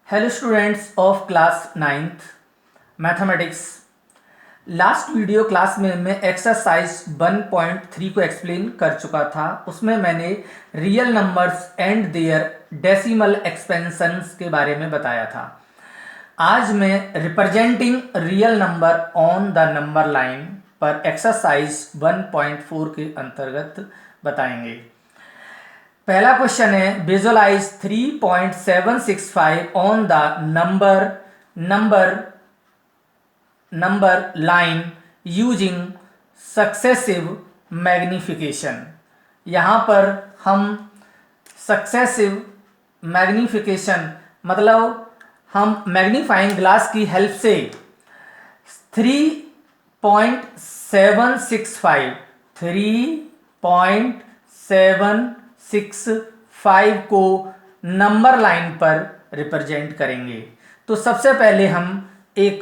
Hello students of class 9th mathematics. Last video class में मैं exercise 1.3 को explain कर चुका था। उसमें मैंने real numbers and their decimal expansions के बारे में बताया था। आज मैं representing real number on the number line पर एक्सरसाइज 1.4 के अंतर्गत बताएंगे। पहला क्वेश्चन है visualise 3.765 on the number line using successive magnification. यहाँ पर हम सक्सेसिव मैग्निफिकेशन मतलब हम मैग्नीफाइंग ग्लास की हेल्प से 3.765 को नंबर लाइन पर रिप्रेजेंट करेंगे। तो सबसे पहले हम एक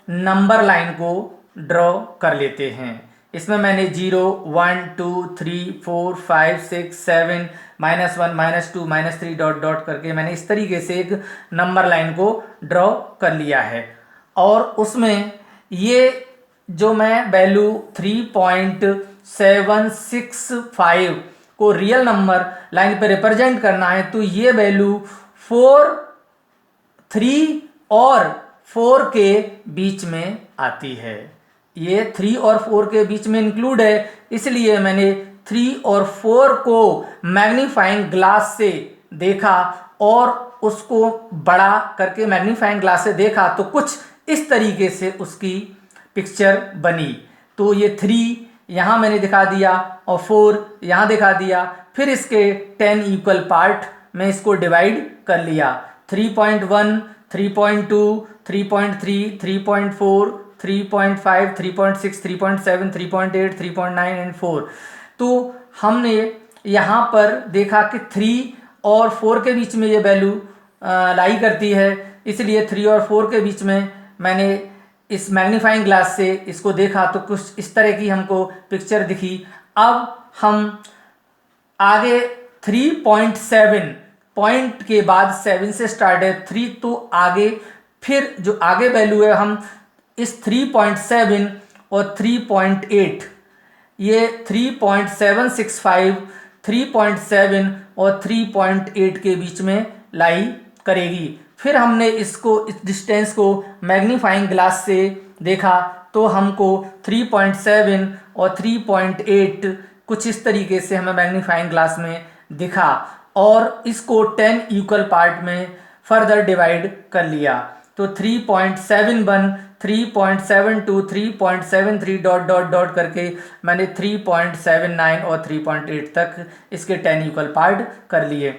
नंबर लाइन को ड्रॉ कर लेते हैं। इसमें मैंने 0, 1, 2, 3, 4, 5, 6, 7, -1, -2, -3 डॉट डॉट करके मैंने इस तरीके से एक नंबर लाइन को ड्रॉ कर लिया है। और उसमें ये जो मैं वैल्यू 3.765 को रियल नंबर लाइन पे रिप्रेजेंट करना है, तो ये वैल्यू 4, 3 और 4 के बीच में आती है। ये 3 और 4 के बीच में इंक्लूड है, इसलिए मैंने 3 और 4 को मैग्नीफाइंग ग्लास से देखा और उसको बड़ा करके मैग्नीफाइंग ग्लास से देखा तो कुछ इस तरीके से उसकी पिक्चर बनी। तो ये 3 यहाँ मैंने दिखा दिया और 4 यहाँ दिखा दिया। फिर इसके 10 इक्वल पार्ट में इसको डिवाइड कर लिया। 3.1, 3.2, 3.3, 3.4, 3.5, 3.6, 3.7, 3.8, 3.9 एंड 4। तो हमने यहाँ पर देखा कि 3 और 4 के बीच में ये वैल्यू लाई करती है, इसलिए 3 और 4 के बीच में मैंने इस मैग्नीफाइंग ग्लास से इसको देखा तो कुछ इस तरह की हमको पिक्चर दिखी। अब हम आगे 3.7 पॉइंट के बाद 7 से स्टार्ट है 3, तो आगे फिर जो आगे वैल्यू है हम इस 3.7 और 3.8 ये 3.765, 3.7 और 3.8 के बीच में लाई करेगी। फिर हमने इसको इस डिस्टेंस को मैग्नीफाइंग ग्लास से देखा तो हमको 3.7 और 3.8 कुछ इस तरीके से हमें मैग्नीफाइंग ग्लास में दिखा और इसको 10 इक्वल पार्ट में फर्दर डिवाइड कर लिया। तो 3.71, 3.72, 3.73 डॉट डॉट डॉट करके मैंने 3.79 और 3.8 तक इसके 10 इक्वल पार्ट कर लिए।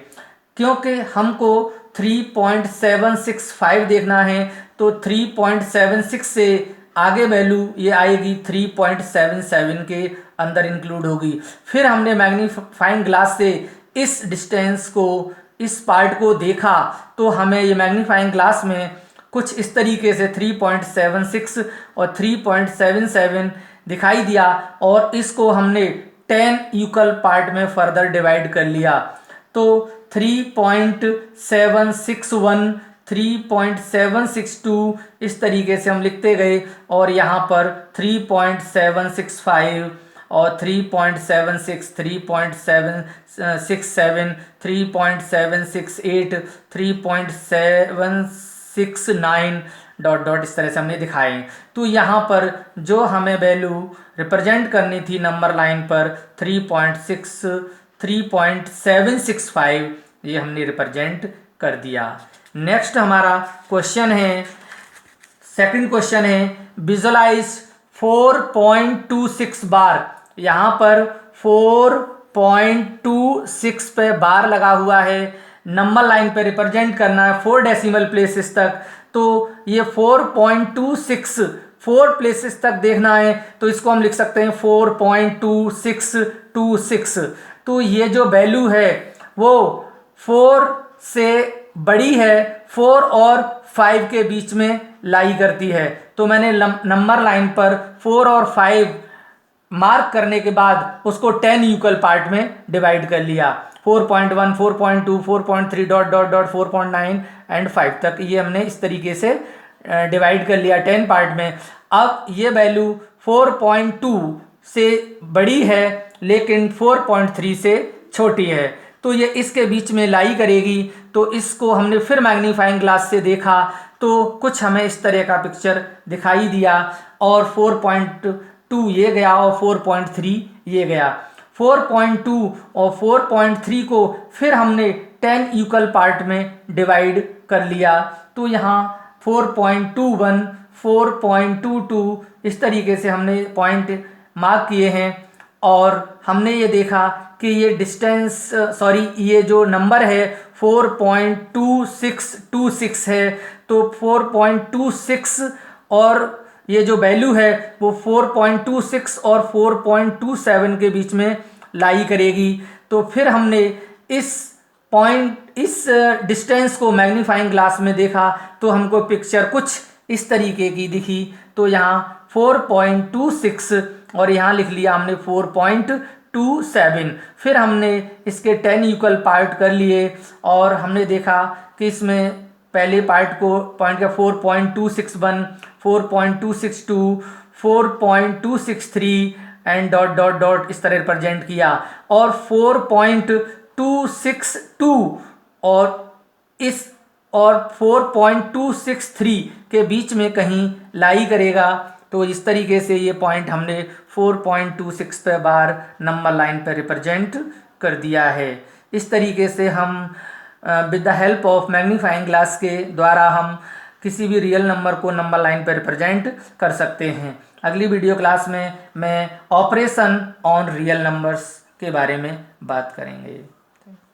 क्योंकि हमको 3.765 देखना है तो 3.76 से आगे वैल्यू ये आएगी 3.77 के अंदर इंक्लूड होगी। फिर हमने मैग्नीफाइंग ग्लास से इस डिस्टेंस को, इस पार्ट को देखा तो हमें ये मैग्नीफाइंग ग्लास में कुछ इस तरीके से 3.76 और 3.77 दिखाई दिया और इसको हमने 10 इक्वल पार्ट में फर्दर डिवाइड कर लिया। तो 3.761, 3.762 इस तरीके से हम लिखते गए और यहाँ पर 3.765 और 3.76, 3.767, 3.768, 3.769 डॉट डॉट इस तरह से हमने दिखाए। तो यहाँ पर जो हमें वैल्यू रिप्रेजेंट करनी थी नंबर लाइन पर 3.765 ये हमने रिप्रेजेंट कर दिया। नेक्स्ट हमारा क्वेश्चन है, सेकंड क्वेश्चन है विजुअलाइज 4.26 बार। यहाँ पर 4.26 पे बार लगा हुआ है, नंबर लाइन पे रिप्रेजेंट करना है 4 डेसिमल प्लेसेस तक। तो ये 4.26 4 प्लेसेस तक देखना है तो इसको हम लिख सकते हैं 4.2626। तो ये जो वैल्यू है वो 4 से बड़ी है, 4 और 5 के बीच में लाई करती है। तो मैंने नंबर लाइन पर 4 और 5 मार्क करने के बाद उसको 10 इक्वल पार्ट में डिवाइड कर लिया। 4.1, 4.2, 4.3 डॉट डॉट डॉट 4.9 एंड 5 तक। ये हमने इस तरीके से डिवाइड कर लिया 10 पार्ट में। अब ये वैल्यू 4.2 से बड़ी है लेकिन 4.3 से छोटी है, तो ये इसके बीच में लाई करेगी। तो इसको हमने फिर मैग्नीफाइंग ग्लास से देखा तो कुछ हमें इस तरह का पिक्चर दिखाई दिया, और 4.2 ये गया और 4.3 ये गया। 4.2 और 4.3 को फिर हमने 10 इक्वल पार्ट में डिवाइड कर लिया, तो यहाँ 4.21, 4.22 इस तरीके से हमने पॉइंट मार्क किए हैं। और हमने ये देखा कि ये डिस्टेंस ये जो नंबर है 4.2626 है, तो 4.26 और ये जो वैल्यू है वो 4.26 और 4.27 के बीच में लाई करेगी। तो फिर हमने इस डिस्टेंस को मैग्नीफाइंग ग्लास में देखा तो हमको पिक्चर कुछ इस तरीके की दिखी। तो यहाँ 4.26 और यहाँ लिख लिया हमने 4.27। फिर हमने इसके 10 इक्वल पार्ट कर लिए और हमने देखा कि इसमें पहले पार्ट को पॉइंट का 4.261, 4.262, 4.263 एंड डॉट डॉट डॉट इस तरह रिप्रेजेंट किया, और 4.262 और 4.263 के बीच में कहीं लाई करेगा। तो इस तरीके से ये पॉइंट हमने 4.26 पे बार नंबर लाइन पर रिप्रेजेंट कर दिया है। इस तरीके से हम with the help of magnifying glass के द्वारा हम किसी भी रियल नंबर को नंबर लाइन पर रिप्रेजेंट कर सकते हैं। अगली वीडियो क्लास में मैं ऑपरेशन ऑन रियल नंबर्स के बारे में बात करेंगे।